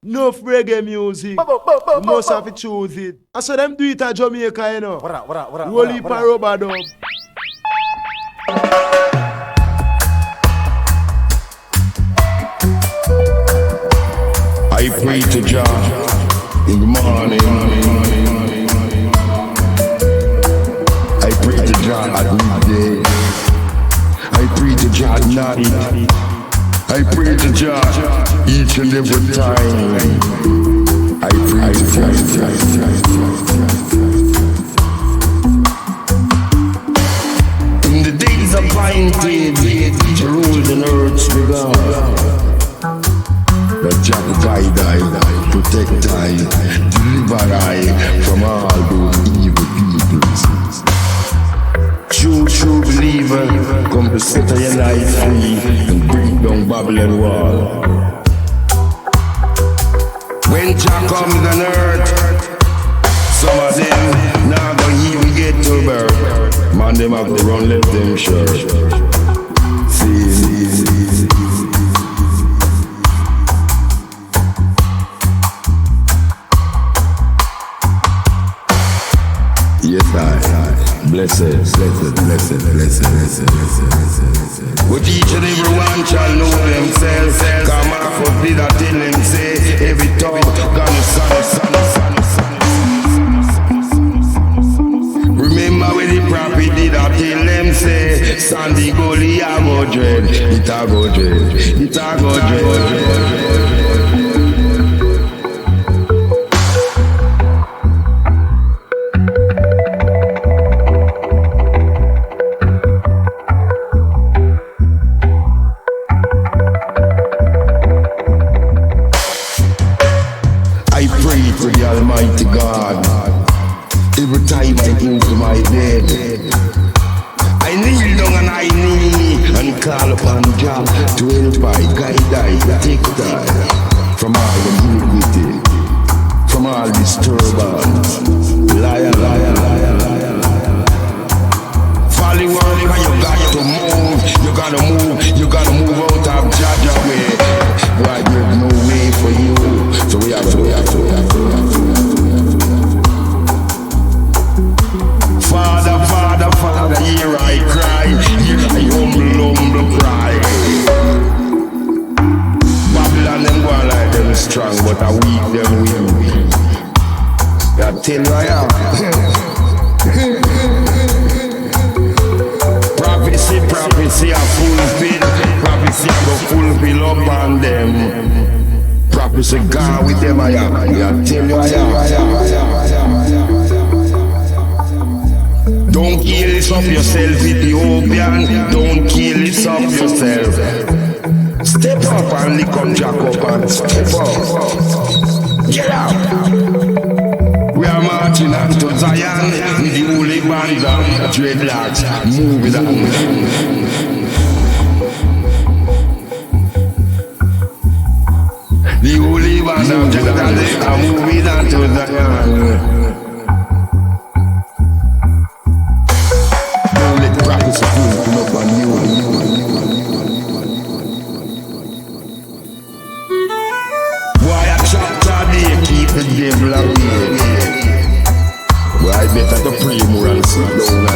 enough reggae music. You must have to choose it. I saw them do it at Jamaica, you know. Roll it for rubber dub. I pray to Jah in the morning. I pray to Jah at midday. I pray to Jah at night. I pray to Jah each and every time. I pray to Jah. In the days appointed to rule the earth with God. That Jah guide I, protect I, deliver I from all those evil peoples. True believer, come to set your life free and bring down Babylon wall. When Jah comes on earth, some of them now don't even get to birth. Man, them have to run, let them church. See. Yes, I. Blessed. But each and every one shall know themselves. Come off of did I tell them say every talk gonna son. Remember when the prophet did I tell them say Sandy Gully I go dread. It a go dread. Almighty God, every time I go to my bed, I kneel down and I kneel and call upon Jah to help I, guide I, protect I from all iniquity, from all disturbance. Liar. Folly work, you gotta move out of Jah's way. Why there's no way for you, so we have to. Father, here I cry, here I humble cry. Babylon them go like them strong, but I weak them weak. I tell you I am. Prophecy I fulfill, prophecy I go fulfill up on them. Prophecy God with them I am. I tell you I am. Don't kill this up yourself, Ethiopian. Don't kill this up yourself. Step up and lick up Jacob and step up. Get out. We are marching on to Zion with the holy band of dreadlocks. Move it on. The holy band of dreadlocks are moving on to Zion. The devil away. Well, I better to pray more and sit down